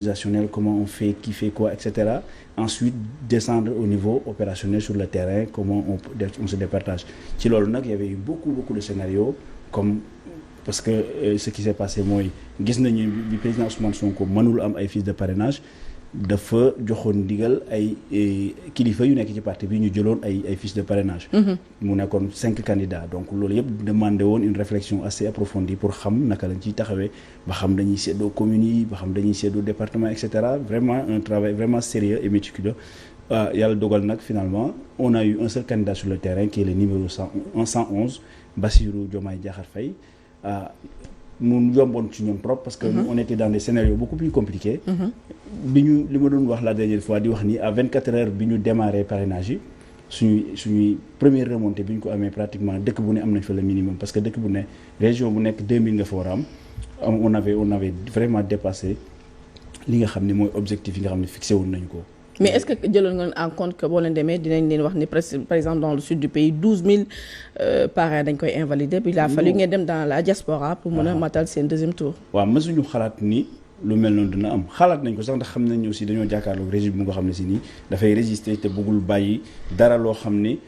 organisationnel, comment on fait, qui fait quoi, etc. Ensuite, descendre au niveau opérationnel sur le terrain, comment on se départage. Ci loolu nag, il y avait eu beaucoup de scénarios, comme parce que ce qui s'est passé mooy gis nañu bi président Ousmane Sonko mënul am ay fiches de parrainage dafa joxoon ndigal ay kilifa yu nekk ci parti bi ñu jëloon ay fiches de parrainage. mu nekkoon 5 candidats donc loolu yëpp demandé woon une réflexion assez approfondie pour xam naka lañ ciy taxawee ba xam dañuy séddoo communes yi ba xam dañuy séddoo département et cetera vraiment un travail vraiment sérieux et méticuleux. Yàlla dogal nag finalement on a eu un seul candidat sur le terrain qui est le numéro 111 Bassirou Diomaye Diakhar Faye. mu yomboon ci ñoom trop parce que on était dans des scénarios beaucoup plus compliqués. bi ñu li ma doon wax la dernière fois di wax ni à 24 heures bi ñu démarré parrainage yi suñuy première remontée bi ñu ko amee pratiquement dëkk bu ne am nañ fa le minimum parce que dëkk bu ne région bu nekk 2000 nga fa war a am on avait vraiment dépassé li nga xam ne mooy objectif yi nga xam ne fixé woon nañu ko. mais est-ce que jëloon nga en compte que boo leen demee dinañ leen wax ni par exemple dans le sud du pays 12000 parrains dañ koy invalider puis il a fallu ngeen dem dans la diaspora pour mën a matal seen deuxième tour. waaw mësuñu xalaat ni lu mel noonu dina am xalaat nañ ko sax ndax xam nañ aussi dañoo jàkkaarloog régime bu nga xam ne si nii dafay résister te bëggul bàyyi dara loo xam ni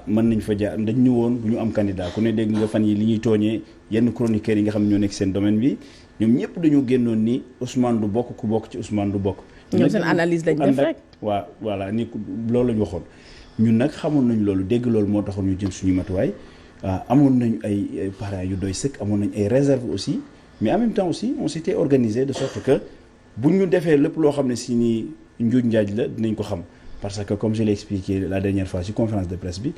mën nañ fa jaar dañ ñu woon bu ñu am candidat ku ne dégg nga fan yi li ñuy tooñee yenn chroniqueurs yi nga xam ne ñoo nekk seen domaine bi ñoom ñëpp dañoo génnoon ni Ousmane du bokk ku bokk ci Ousmane du bokk. ñoom seen analyse lañ def rek. waaw voilà ni loolu la ñu waxoon ñun nag xamoon nañu loolu dégg loolu moo taxoon ñu jël suñu matuwaay amoon nañu ay parrains yu doy sëkk amoon nañu ay réserves aussi mais en même temps aussi on s'était organisé de sorte que bu ñu defee lépp loo xam ne si ni njuuj njaaj la dinañ ko xam parce que comme je l'ai expliqué la dernière fois ci conférence de presse bi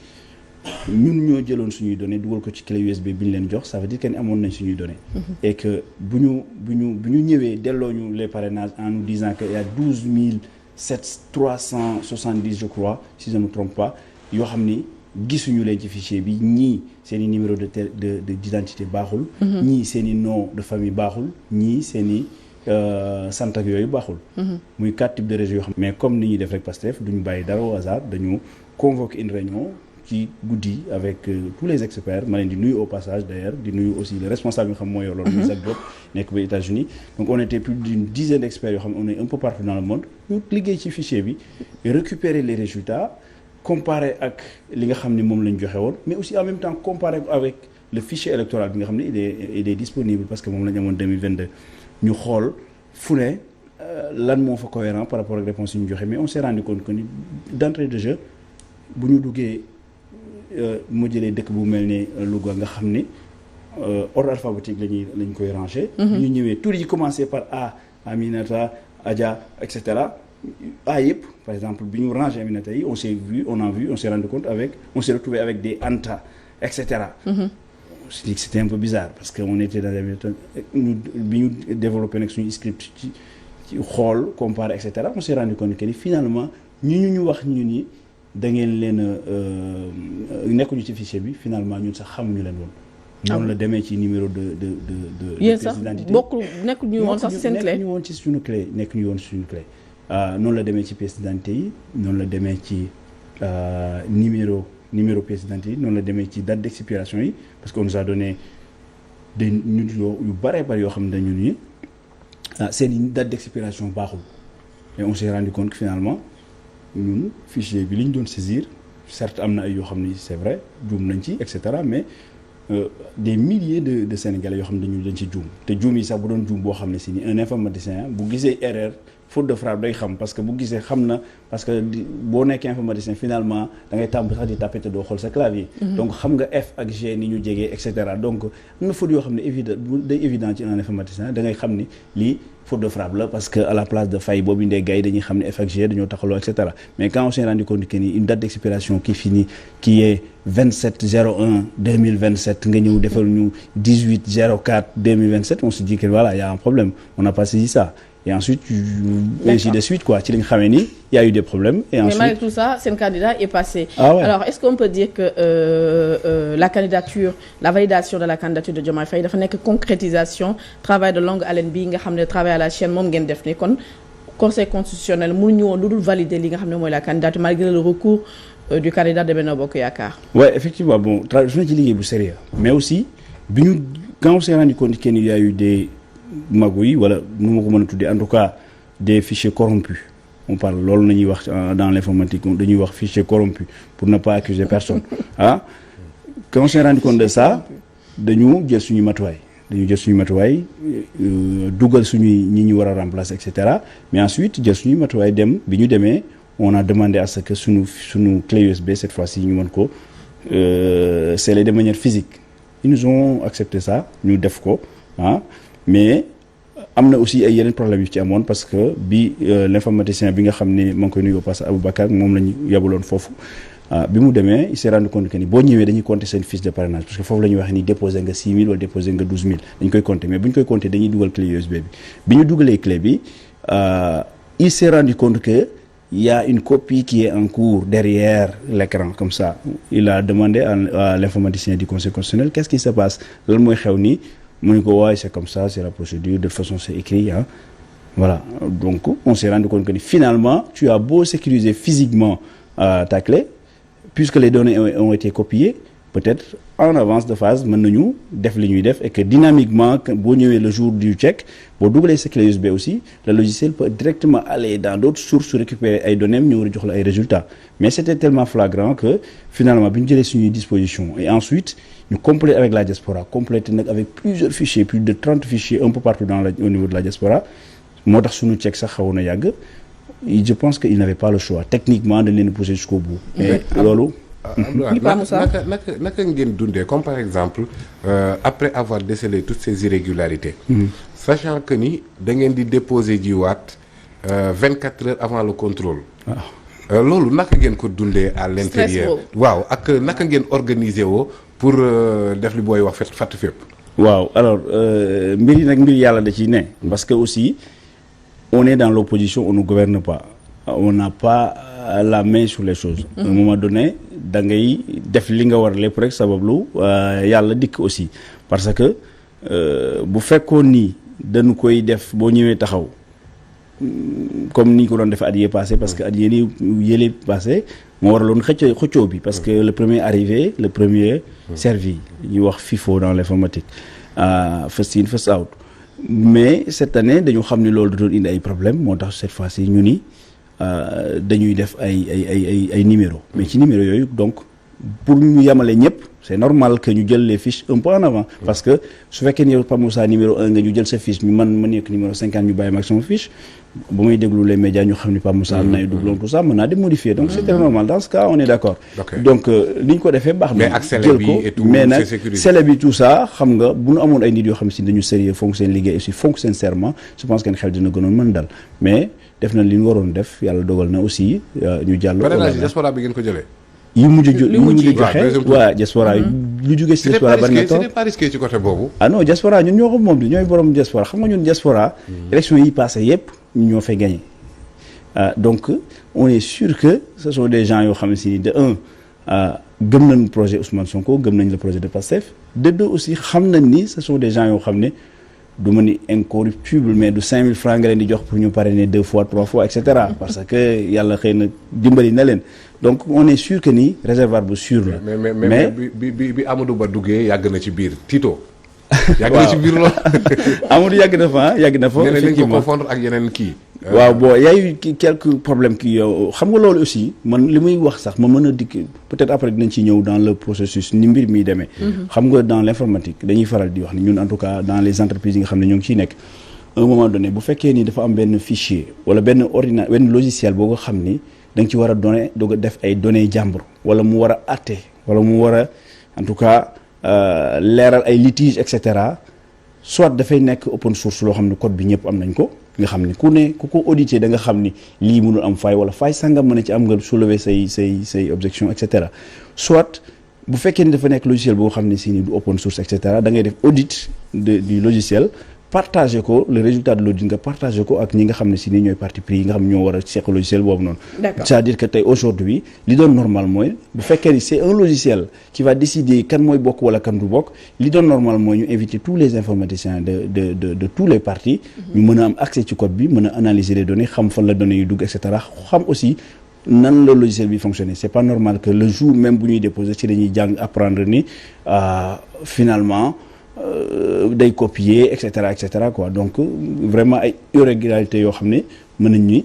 ñun ñoo jëloon suñuy données dugal ko ci clé USB bi ñu leen jox ça veut dire que ni amoon nañ suñuy données. Et que bu ñu ñëwee delloo ñu les parrainages en nous disant que il y a 12370 je crois si je ne me trompe pas yoo xam ni gisuñu leen ci fichier bi ñii seen i numéro d'identité baaxul. ñii seen i nom de famille baaxul ñii seen i sant ak yooyu baaxul. muy 4 types de régions yoo xam mais comme ni ñuy def rek Pastef duñu bàyyi dara au hasard dañu convoquer une réunion ci guddi avec tous les experts ma leen di nuyu au passage d'ailleurs di nuyu aussi le responsable bi nga xam mooy loolu muy Jacques Diop nekk ba États-Unis donc on était plus d'une dizaine d'experts yoo xam ne on est un peu partout dans le monde ñu liggéey ci fichier bi récupérer les résultats comparer ak li nga xam ne moom la ñu joxe woon mais aussi en même temps comparer avec le fichier électoral bi nga xam ne il est disponible parce que moom la ñu amoon 2022 ñu xool fu ne lan moo fa cohérent par rapport ak réponse yi ñu joxe mais on s'est rendu compte que ni d'entrée de jeu bu ñu duggee mu jëlee dëkk bu mel ni Louga nga xam ni ordre alphabétique lañ koy ranger. ñu ñëwee tur yi commencé par A Aminata Adja et cetera A yëpp par exemple bi ñu ranger Aminata yi on s'est rendu compte on s'est retrouvé avec des Anta et cetera. C'était un peu bizarre parce que on était dans bi ñu développé nag suñu script ci xool comparer et cetera on s'est rendu compte que ni finalement ñu wax ñu ni. da ngeen leen nekkuñu ci fichier bi finalement ñun sax xamuñu leen woon. noonu la demee ci numéro de yéen sax bokkul nekkuñu woon sax seen clé nekkuñu woon ci suñu clé nekkuñu woon ci suñu clé. noonu la demee ci pièce d'identité yi noonu la demee ci numéro pièce d'identité yi noonu la demee ci date d'expiration yi parce qu'on nous a donné des nit yu bare yoo xam ne dañu ni seen date d'expiration baaxul et on s'est rendu compte que finalement. ñun fichier bi li ñu doon saisir certes am na ay yoo xam ni c'est vrai juum nañ ci et cetera mais des milliers de Sénégalais yoo xam ne dañ ci juum te juum yi sax bu doon juum boo xam ne si ni un informaticien bu gisee erreur faute de frappe day xam parce que bu gisee xam na parce que boo nekkee informaticien finalement da ngay tàmm sax di taper te doo xool sa clavier. donc xam nga F ak G ni ñu jegee et cetera donc am na faute yoo xam ne évident ci un informaticien da ngay xam ni lii. faute de frappe la parce que à la place de fay boo bindee gars yi dañuy xam ne F ak G dañoo taxaloo et cetera mais quand on s'est rendu compte que ni une date d'expiration qui est 27/01/2027 nga ñëw defal ñu 18/04/2027 on se dit que voilà il y a un problème on n'a pas saisi ça et ensuite ainsi de suite quoi ci lañ xamee ni il y a eu des problèmes et ensuite mais malgré tout ça seen candidat est passé. Ah ouais. Alors est-ce qu'on peut dire que la validation de la candidature de Diomaye Faye dafa nekk concrétisation travail de longue haleine bi nga xam ne travail à la chaîne moom ngeen def ni kon conseil constitutionnel mënuñu woon lu dul valider li nga xam ne mooy la candidature malgré le recours du candidat de Benno Bokk Yaakaar. Ouais effectivement bon def na ci liggéey bu sérieux mais aussi quand on s'est rendu compte qu'il y a eu des magouilles wala nu ma ko mën a tuddee en tout cas des fichiers corrompus. On parle loolu nañuy wax dans l'informatique dañuy wax fichier corrompu pour ne pas accuser personne ah quand on s'est rendu compte de ça dañu jël suñu matuwaay dugal suñuy ñi ñu war a remplacer et cetera mais ensuite jël suñuy matuwaay dem bi ñu demee on a demandé à ce que suñu clé USB cette fois-ci ñu mën ko sceller de manière physique ils nous ont accepté ça ñu def ko ah mais am na aussi ay yeneen problème yu ci amoon parce que bi l'informaticien bi nga xam ne maa ngi koy nuyu au passage Aboubacar moom la ñu yabaloon foofu bi mu demee il s'est rendu compte que ni boo ñëwee dañuy compter seen fiche de parrainage parce que foofu la ñuy wax ni déposé nga 6 000 wala déposé nga 12 000 dañ koy compter mais bu ñu koy compter dañuy dugal clé USB bi ñu dugalee clé bi il s'est rendu compte que il y a une copie qui est en cours derrière l'écran comme ça il a demandé à l'informaticien du conseil constitutionnel qu'est-ce qui se passe lan mooy xew nii mu ne ko waaye c'est comme ça c'est la procédure de toute façon c'est écrit hein voilà donc on s'est rendu compte que finalement tu as beau sécuriser physiquement ta clé puisque les données ont été copiées peut-être en avance de phase mën nañu def li ñuy def et que dynamiquement boo ñëwee le jour du check boo dugalee sa clé USB aussi le logiciel peut directement aller dans d'autres sources récupérer ay données ñu war a jox la ay résultats mais c'était tellement flagrant que finalement bi ñu jëlee suñuy disposition et ensuite ñu compléter avec la diaspora compléter nag avec plusieurs fichiers plus de 30 fichiers un peu partout au niveau de la diaspora moo tax suñu check sax xawoon na yàgg je pense que il n'avait pas le choix techniquement dañ leen pousser jusqu'au bout mais loolu naka ngeen dundee comme par exemple après avoir décelé toutes ces irrégularités sachant que ni da ngeen di déposer jiwaat 24 heures avant le contrôle loolu naka ngeen ko dundee à l'intérieur waaw ak naka ngeen organiser woo pour def li booy wax fatt fépp waaw alors mbir yi nag mbir yàlla da ciy ne parce que aussi on est dans l'opposition on ne gouverne pas on n'a pas la main sur les choses à un moment donné da ngay def li nga war lépp rek sabablu yàlla dikk aussi parce que bu fekkoon ni dañu koy def boo ñëwee taxaw comme ni ñu ko doon defee at yee passé parce que at yële passé moo waraloon xëccoo bi parce que le premier arrivé le premier servi ñuy wax FIFO dans l'informatique first in first out mais cette année dañu xam ne loolu da doon indi ay problème moo tax cette fois-ci ñu ni dañuy def ay numéros mais ci numéros yooyu donc pour ñu yemale ñëpp c'est normal que ñu jël les fiches un peu en avant parce que su fekkee ni Pape Moussa numéro 1 nga ñu jël sa fiche ma nekk numéro 50 ñu bàyyi ma ak sama fiche ba may déglu les médias ñu xam ni Pape Moussa am na ay doublons tout ça mën naa di modifier donc c'est très normal dans ce cas on est d'accord donc li ñu ko defee baax na jël ko mais nag scellé bi tout ça xam nga bu ñu amoon ay nit yoo xam si dañu sérieux fonk seen liggéey aussi fonk seen serment je pense que xel dina gënoon mën dal mais def na li ñu waroon def yàlla dogal na aussi ñu jàll diaspora bi ngeen ko jëlee yu mujj joxe waa diaspora lu jógee ci diaspora bari na c'était pas risqué ci côté boobu ah non diaspora ñun ñoo ko moom di ñooy borom diaspora xam nga ñun diaspora élection yi passé yépp ñoo fay gagné donc on est sûr que ce sont des gens yoo xam si ni de un gëm nañ projet Ousmane Sonko gëm nañ le projet de Pastef de deux aussi xam nañ ni ce sont des gens yoo xam ne du ma ni incorruptible mais du 5000 francs nga leen di jox pour ñu parrainer 2 fois 3 fois et cetera parce que yàlla xëy na dimbali na leen donc on est sûr que ni réservoir bu sûr la. mais bi Amadou Ba duggee yàgg na ci biir Tito. yàgg na ci biir loolu. Amadou yàgg na fa effectivement ko confondre ak yeneen kii. waaw bon y a eu quelques problèmes qui yow xam nga loolu aussi man li muy wax sax ma mën a dikk peut-être après dinañ ci ñëw dans le processus ni mbir mi demee. xam nga dans l'informatique dañuy faral di wax ni ñun en tout cas dans les entreprises yi nga xam ne ñoo ngi ciy nekk. à un moment donné bu fekkee ni dafa am benn fichier wala benn logiciel boo ko xam ni da nga ci war a donné doog a def ay données jàmbur wala mu war a àtte wala mu war a en tout cas leeral ay litiges et cetera soit dafay nekk open source loo xam ne code bi ñëpp am nañ ko. nga xam ni ku ko audité da nga xam ni lii mënul am faille wala faille sangam mën a ci am nga soulever say objection et cetera soit bu fekkee ni dafa nekk logiciel boo xam ne si ni du open source et cetera da ngay def audit du logiciel partager ko le résultat de l'audit nga partager ko ak ñi nga xam ne si ni ñooy partie pris yi nga xam ñoo war a seq logiciel boobu noonu. c'est-à-dire que tey aujourd'hui li doon normal mooy bu fekkee ni c'est un logiciel qui va décider kan mooy bokk wala kan du bokk li doon normal mooy ñu inviter tous les informaticiens de tous les partis. ñu mën a am accès ci code bi mën a analyser les données xam fan la données yu dugg et cetera xam aussi nan la logiciel bi fonctionner c'est pas normal que le jour même bu ñuy déposer ci dañuy jàng apprendre ni finalement. Day copier et cetera quoi donc vraiment ay irrégularités yoo xam ne mën nañ ni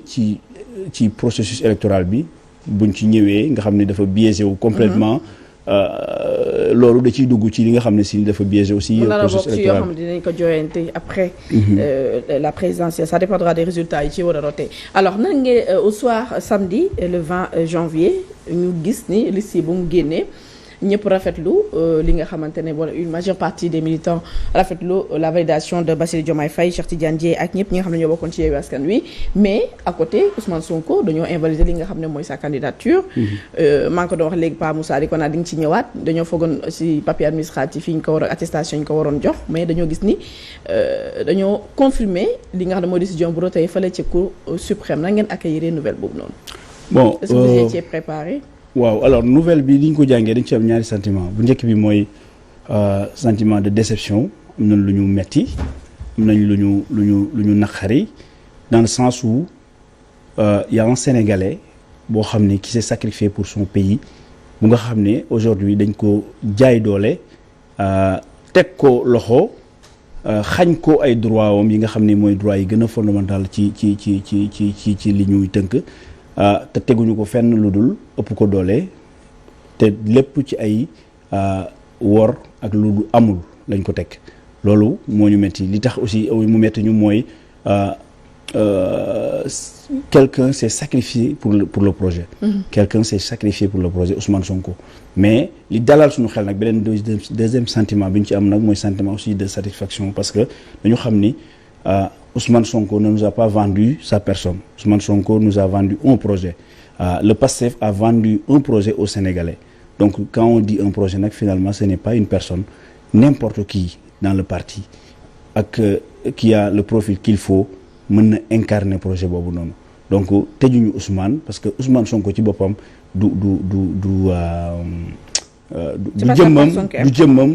ci processus électoral bi buñ ci ñëwee nga xam ne dafa biaisé wu complètement loolu da ciy dugg ci li nga xam ne si dafa biaisé aussi processus électoral yoo xam ne dinañ ko jooyante après la présidentielle ça dépendra des résultats yi ci war a roté alors nan ngeen au soir samedi le 20 janvier ñu gis ni liste yi bu mu génnee ñëpp rafetlu li nga xamante ne wala une majeure partie des militants rafetlu la validation de Bassirou Diomaye Faye Cheikh Tidiane Dièye ak ñëpp ñi nga xam ne ñoo bokkoon ci Yewwi Askan Wi mais à côté Ousmane Sonko dañoo invalider li nga xam ne mooy sa candidature maa ngi ko doon wax léegi Pa Moussa di ko naa di nga ci ñëwaat dañoo foogoon ci papier administratif yi ñu ko waroon attestation yi ñu ko waroon jox mais dañoo gis ni dañoo confirmer li nga xam ne mooy décision bu rotee fële ci Cour suprême na ngeen accueillir nouvelle boobu noonu bon est-ce que vous étiez préparé waaw alors nouvelle bi li ñu ko jàngee dañ ci am ñaari sentiment bu njëkk bi mooy sentiment de déception am nañ lu ñu metti am nañ lu ñu naqari dans le sens où y a un Sénégalais boo xam ne qui s'est sacrifié pour son pays bu nga xam ne aujourd'hui dañ ko jaay doole teg ko loxo xañ ko ay droit wam yi nga xam ne mooy droit yi gën a fondamental ci li ñuy tënk te teguñu ko fenn lu dul ëpp ko doole te lépp ci ay wor ak lu du amul lañ ko teg loolu moo ñu metti li tax aussi mu metti ñu mooy quelqu'un s'est sacrifié pour le projet quelqu'un s'est sacrifié pour le projet Ousmane Sonko mais li dalal suñu xel nag beneen deuxième sentiment bi ñu ci am nag mooy sentiment aussi de satisfaction parce que dañu xam ni Ousmane Sonko ne nous a pas vendu sa personne. Ousmane Sonko nous a vendu un projet. Le PASTEF a vendu un projet aux Sénégalais. Donc quand on dit un projet nag finalement ce n'est pas une personne. N'importe qui dans le parti ak qui a le profil qu'il faut mën na incarner projet boobu noonu. Donc tëjuñu Ousmane parce que Ousmane Sonko ci boppam du jëmmam